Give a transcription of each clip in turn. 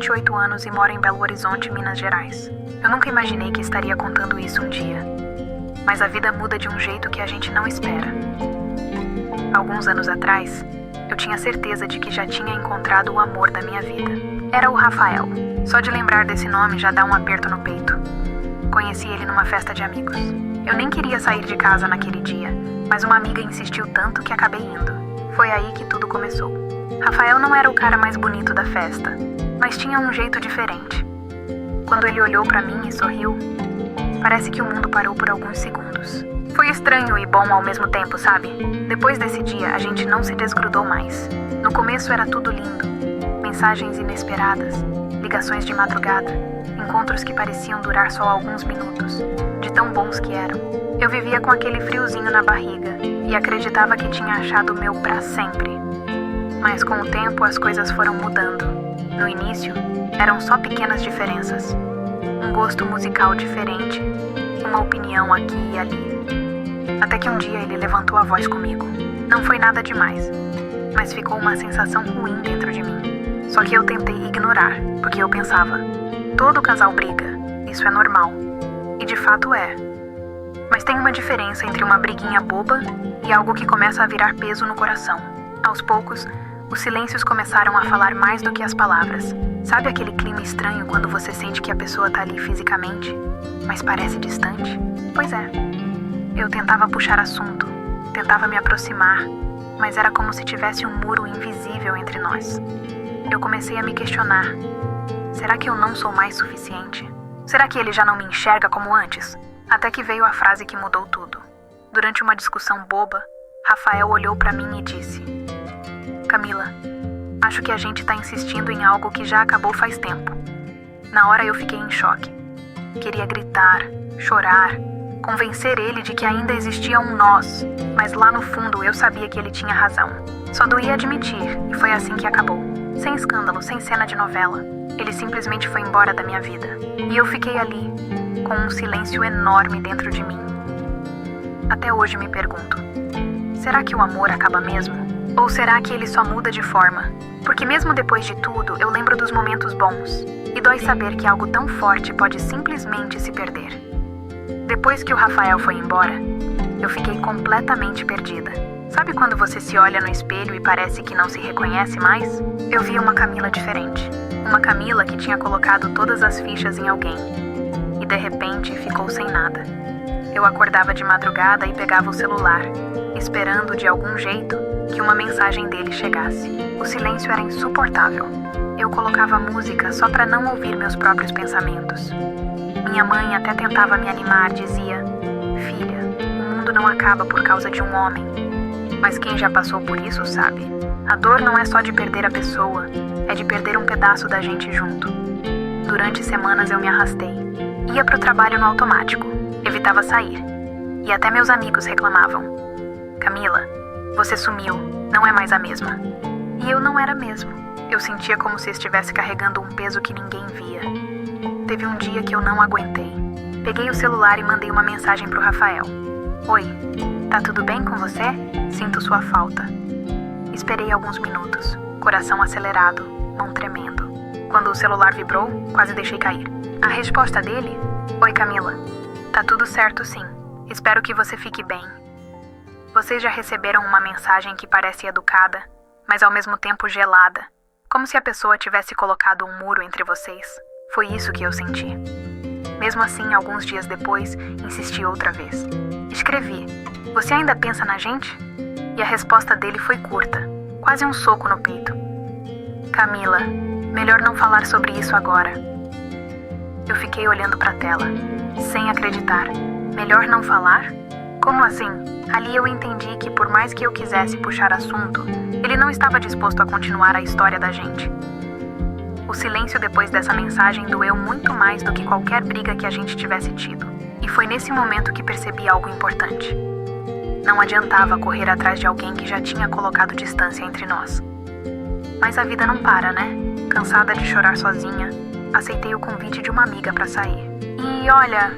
28 anos e moro em Belo Horizonte, Minas Gerais. Eu nunca imaginei que estaria contando isso um dia. Mas a vida muda de um jeito que a gente não espera. Alguns anos atrás, eu tinha certeza de que já tinha encontrado o amor da minha vida. Era o Rafael. Só de lembrar desse nome já dá um aperto no peito. Conheci ele numa festa de amigos. Eu nem queria sair de casa naquele dia, mas uma amiga insistiu tanto que acabei indo. Foi aí que tudo começou. Rafael não era o cara mais bonito da festa, mas tinha um jeito diferente. Quando ele olhou pra mim e sorriu, parece que o mundo parou por alguns segundos. Foi estranho e bom ao mesmo tempo, sabe? Depois desse dia, a gente não se desgrudou mais. No começo era tudo lindo. Mensagens inesperadas, ligações de madrugada, encontros que pareciam durar só alguns minutos, de tão bons que eram. Eu vivia com aquele friozinho na barriga e acreditava que tinha achado o meu pra sempre. Mas com o tempo as coisas foram mudando. No início, eram só pequenas diferenças. Um gosto musical diferente, uma opinião aqui e ali. Até que um dia ele levantou a voz comigo. Não foi nada demais, mas ficou uma sensação ruim dentro de mim. Só que eu tentei ignorar, porque eu pensava, todo casal briga, isso é normal. E de fato é. Mas tem uma diferença entre uma briguinha boba e algo que começa a virar peso no coração. Aos poucos, os silêncios começaram a falar mais do que as palavras. Sabe aquele clima estranho quando você sente que a pessoa tá ali fisicamente, mas parece distante? Pois é. Eu tentava puxar assunto, tentava me aproximar, mas era como se tivesse um muro invisível entre nós. Eu comecei a me questionar. Será que eu não sou mais suficiente? Será que ele já não me enxerga como antes? Até que veio a frase que mudou tudo. Durante uma discussão boba, Rafael olhou pra mim e disse: Camila, acho que a gente tá insistindo em algo que já acabou faz tempo. Na hora eu fiquei em choque. Queria gritar, chorar, convencer ele de que ainda existia um nós, mas lá no fundo eu sabia que ele tinha razão. Só doía admitir, e foi assim que acabou. Sem escândalo, sem cena de novela. Ele simplesmente foi embora da minha vida. E eu fiquei ali, com um silêncio enorme dentro de mim. Até hoje me pergunto, será que o amor acaba mesmo? Ou será que ele só muda de forma? Porque mesmo depois de tudo, eu lembro dos momentos bons. E dói saber que algo tão forte pode simplesmente se perder. Depois que o Rafael foi embora, eu fiquei completamente perdida. Sabe quando você se olha no espelho e parece que não se reconhece mais? Eu via uma Camila diferente. Uma Camila que tinha colocado todas as fichas em alguém. E de repente ficou sem nada. Eu acordava de madrugada e pegava o celular, esperando de algum jeito que uma mensagem dele chegasse. O silêncio era insuportável. Eu colocava música só para não ouvir meus próprios pensamentos. Minha mãe até tentava me animar, dizia: Filha, o mundo não acaba por causa de um homem. Mas quem já passou por isso sabe. A dor não é só de perder a pessoa, é de perder um pedaço da gente junto. Durante semanas eu me arrastei. Ia pro trabalho no automático, evitava sair. E até meus amigos reclamavam. Camila, você sumiu, não é mais a mesma. E eu não era mesmo. Eu sentia como se estivesse carregando um peso que ninguém via. Teve um dia que eu não aguentei. Peguei o celular e mandei uma mensagem pro Rafael. Oi, tá tudo bem com você? Sinto sua falta. Esperei alguns minutos, coração acelerado, mão tremendo. Quando o celular vibrou, quase deixei cair. A resposta dele? Oi, Camila. Tá tudo certo sim. Espero que você fique bem. Vocês já receberam uma mensagem que parece educada, mas ao mesmo tempo gelada, como se a pessoa tivesse colocado um muro entre vocês? Foi isso que eu senti. Mesmo assim, alguns dias depois, insisti outra vez. Escrevi: Você ainda pensa na gente? E a resposta dele foi curta, quase um soco no peito. Camila, melhor não falar sobre isso agora. Eu fiquei olhando para a tela, sem acreditar. Melhor não falar? Como assim? Ali eu entendi que por mais que eu quisesse puxar assunto, ele não estava disposto a continuar a história da gente. O silêncio depois dessa mensagem doeu muito mais do que qualquer briga que a gente tivesse tido. E foi nesse momento que percebi algo importante. Não adiantava correr atrás de alguém que já tinha colocado distância entre nós. Mas a vida não para, né? Cansada de chorar sozinha, aceitei o convite de uma amiga para sair. E olha,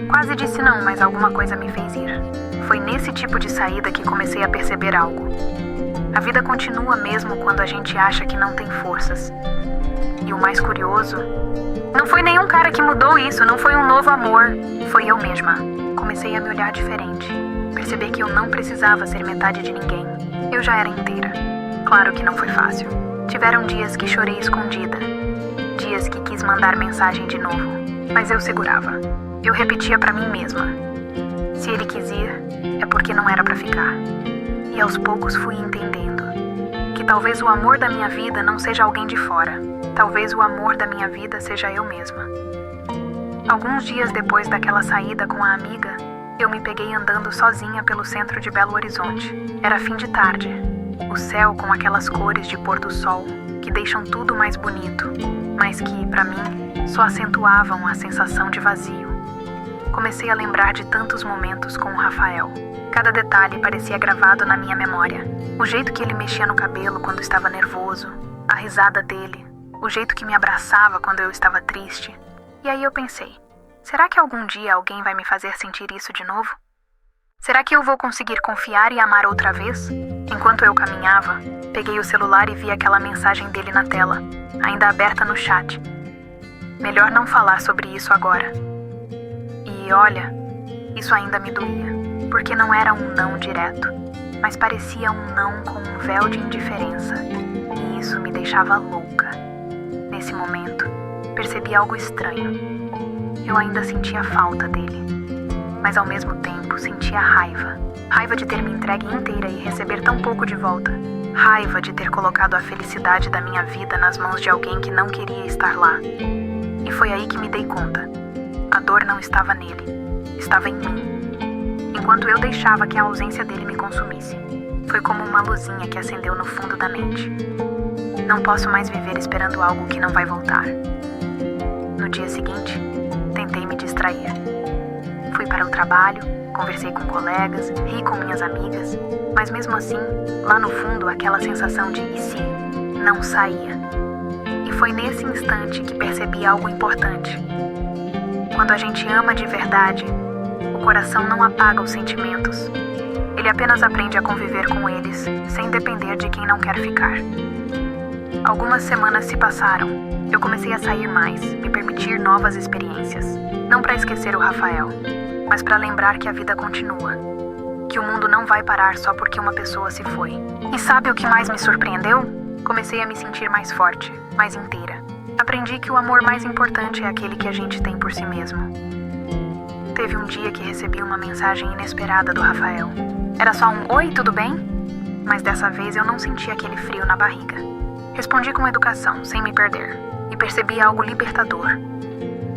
quase disse não, mas alguma coisa me fez ir. Foi nesse tipo de saída que comecei a perceber algo. A vida continua mesmo quando a gente acha que não tem forças. E o mais curioso, não foi nenhum cara que mudou isso, não foi um novo amor. Foi eu mesma. Comecei a me olhar diferente. Perceber que eu não precisava ser metade de ninguém. Eu já era inteira. Claro que não foi fácil. Tiveram dias que chorei escondida. Dias que quis mandar mensagem de novo. Mas eu segurava. Eu repetia pra mim mesma. Se ele quis ir, é porque não era pra ficar. E aos poucos fui entendendo que talvez o amor da minha vida não seja alguém de fora. Talvez o amor da minha vida seja eu mesma. Alguns dias depois daquela saída com a amiga, eu me peguei andando sozinha pelo centro de Belo Horizonte. Era fim de tarde. O céu com aquelas cores de pôr do sol que deixam tudo mais bonito, mas que, pra mim, só acentuavam a sensação de vazio. Comecei a lembrar de tantos momentos com o Rafael. Cada detalhe parecia gravado na minha memória. O jeito que ele mexia no cabelo quando estava nervoso, a risada dele, o jeito que me abraçava quando eu estava triste. E aí eu pensei, será que algum dia alguém vai me fazer sentir isso de novo? Será que eu vou conseguir confiar e amar outra vez? Enquanto eu caminhava, peguei o celular e vi aquela mensagem dele na tela, ainda aberta no chat. Melhor não falar sobre isso agora. E olha, isso ainda me doía, porque não era um não direto, mas parecia um não com um véu de indiferença, e isso me deixava louca. Nesse momento, percebi algo estranho. Eu ainda sentia falta dele, mas ao mesmo tempo sentia raiva. Raiva de ter me entregue inteira e receber tão pouco de volta. Raiva de ter colocado a felicidade da minha vida nas mãos de alguém que não queria estar lá. E foi aí que me dei conta. A dor não estava nele, estava em mim. Enquanto eu deixava que a ausência dele me consumisse. Foi como uma luzinha que acendeu no fundo da mente. Não posso mais viver esperando algo que não vai voltar. No dia seguinte, tentei me distrair. Fui para o trabalho, conversei com colegas, ri com minhas amigas, mas mesmo assim, lá no fundo, aquela sensação de e se não saía. E foi nesse instante que percebi algo importante. Quando a gente ama de verdade, o coração não apaga os sentimentos. Ele apenas aprende a conviver com eles, sem depender de quem não quer ficar. Algumas semanas se passaram. Eu comecei a sair mais, me permitir novas experiências. Não para esquecer o Rafael, mas para lembrar que a vida continua. Que o mundo não vai parar só porque uma pessoa se foi. E sabe o que mais me surpreendeu? Comecei a me sentir mais forte, mais inteira. Aprendi que o amor mais importante é aquele que a gente tem por si mesmo. Teve um dia que recebi uma mensagem inesperada do Rafael. Era só um "Oi, tudo bem?" Mas dessa vez eu não senti aquele frio na barriga. Respondi com educação, sem me perder, e percebi algo libertador.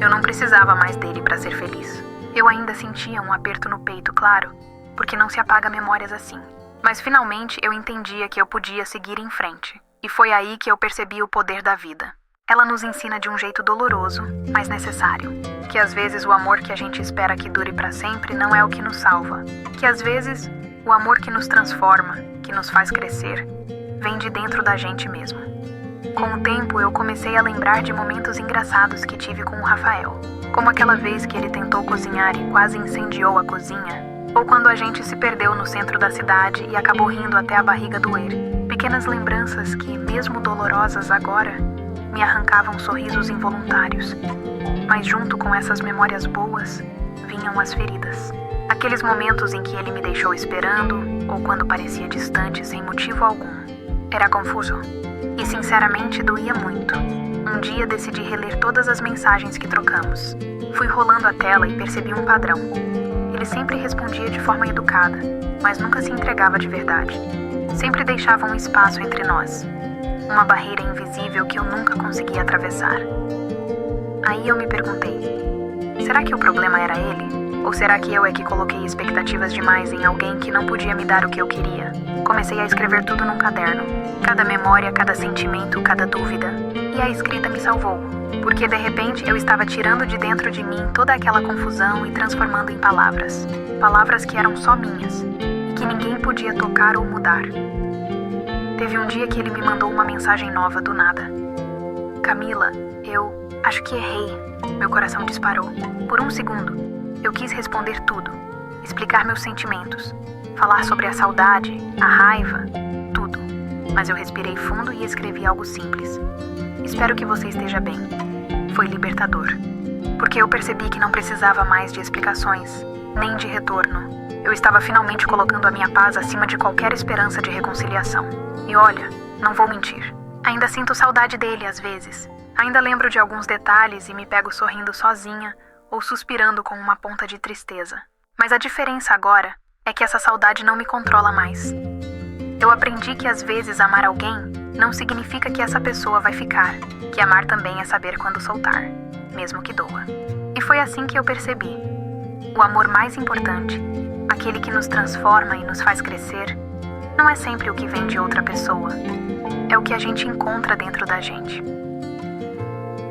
Eu não precisava mais dele para ser feliz. Eu ainda sentia um aperto no peito, claro, porque não se apaga memórias assim. Mas finalmente eu entendia que eu podia seguir em frente. E foi aí que eu percebi o poder da vida. Ela nos ensina de um jeito doloroso, mas necessário. Que às vezes o amor que a gente espera que dure para sempre não é o que nos salva. Que às vezes o amor que nos transforma, que nos faz crescer, vem de dentro da gente mesmo. Com o tempo eu comecei a lembrar de momentos engraçados que tive com o Rafael. Como aquela vez que ele tentou cozinhar e quase incendiou a cozinha. Ou quando a gente se perdeu no centro da cidade e acabou rindo até a barriga doer. Pequenas lembranças que, mesmo dolorosas agora, me arrancavam sorrisos involuntários. Mas junto com essas memórias boas, vinham as feridas. Aqueles momentos em que ele me deixou esperando, ou quando parecia distante sem motivo algum. Era confuso. E sinceramente doía muito. Um dia decidi reler todas as mensagens que trocamos. Fui rolando a tela e percebi um padrão. Ele sempre respondia de forma educada, mas nunca se entregava de verdade. Sempre deixava um espaço entre nós. Uma barreira invisível que eu nunca conseguia atravessar. Aí eu me perguntei, será que o problema era ele? Ou será que eu é que coloquei expectativas demais em alguém que não podia me dar o que eu queria? Comecei a escrever tudo num caderno. Cada memória, cada sentimento, cada dúvida. E a escrita me salvou. Porque de repente eu estava tirando de dentro de mim toda aquela confusão e transformando em palavras. Palavras que eram só minhas. E que ninguém podia tocar ou mudar. Teve um dia que ele me mandou uma mensagem nova do nada. Camila, eu acho que errei. Meu coração disparou. Por um segundo, eu quis responder tudo. Explicar meus sentimentos. Falar sobre a saudade, a raiva, tudo. Mas eu respirei fundo e escrevi algo simples. Espero que você esteja bem. Foi libertador. Porque eu percebi que não precisava mais de explicações, nem de retorno. Eu estava finalmente colocando a minha paz acima de qualquer esperança de reconciliação. E olha, não vou mentir. Ainda sinto saudade dele às vezes. Ainda lembro de alguns detalhes e me pego sorrindo sozinha ou suspirando com uma ponta de tristeza. Mas a diferença agora é que essa saudade não me controla mais. Eu aprendi que às vezes amar alguém não significa que essa pessoa vai ficar, que amar também é saber quando soltar, mesmo que doa. E foi assim que eu percebi. O amor mais importante, aquele que nos transforma e nos faz crescer, não é sempre o que vem de outra pessoa. É o que a gente encontra dentro da gente.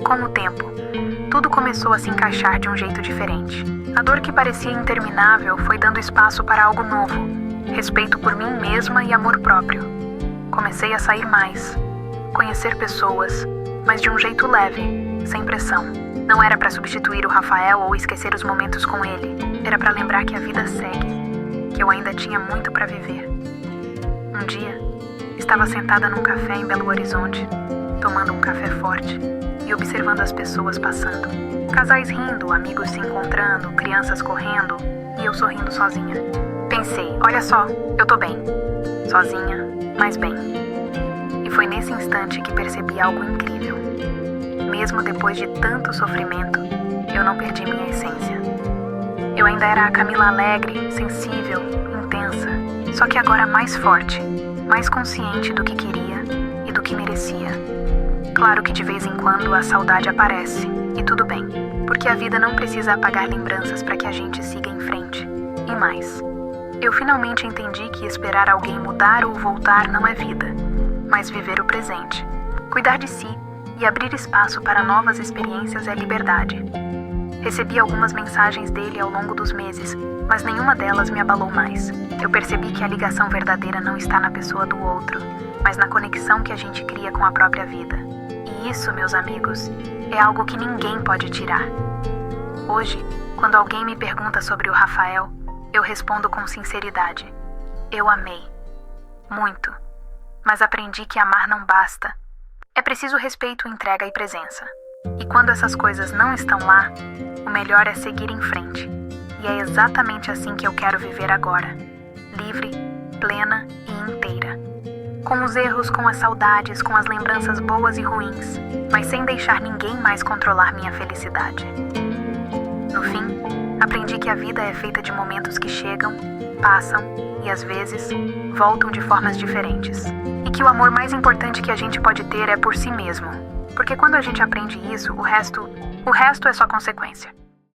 Com o tempo, tudo começou a se encaixar de um jeito diferente. A dor que parecia interminável foi dando espaço para algo novo, respeito por mim mesma e amor próprio. Comecei a sair mais, conhecer pessoas, mas de um jeito leve, sem pressão. Não era para substituir o Rafael ou esquecer os momentos com ele. Era para lembrar que a vida segue, que eu ainda tinha muito para viver. Um dia, estava sentada num café em Belo Horizonte, tomando um café forte e observando as pessoas passando. Casais rindo, amigos se encontrando, crianças correndo e eu sorrindo sozinha. Pensei, olha só, eu tô bem. Sozinha, mas bem. E foi nesse instante que percebi algo incrível. Mesmo depois de tanto sofrimento, eu não perdi minha essência. Eu ainda era a Camila alegre, sensível, intensa, só que agora mais forte, mais consciente do que queria e do que merecia. Claro que de vez em quando a saudade aparece, e tudo bem, porque a vida não precisa apagar lembranças para que a gente siga em frente. E mais, eu finalmente entendi que esperar alguém mudar ou voltar não é vida, mas viver o presente. Cuidar de si e abrir espaço para novas experiências é liberdade. Recebi algumas mensagens dele ao longo dos meses, mas nenhuma delas me abalou mais. Eu percebi que a ligação verdadeira não está na pessoa do outro, mas na conexão que a gente cria com a própria vida. E isso, meus amigos, é algo que ninguém pode tirar. Hoje, quando alguém me pergunta sobre o Rafael, eu respondo com sinceridade. Eu amei. Muito. Mas aprendi que amar não basta. É preciso respeito, entrega e presença. E quando essas coisas não estão lá, o melhor é seguir em frente. E é exatamente assim que eu quero viver agora. Livre, plena e inteira. Com os erros, com as saudades, com as lembranças boas e ruins, mas sem deixar ninguém mais controlar minha felicidade. No fim, aprendi que a vida é feita de momentos que chegam, passam e, às vezes, voltam de formas diferentes. E que o amor mais importante que a gente pode ter é por si mesmo. Porque quando a gente aprende isso, o resto é só consequência.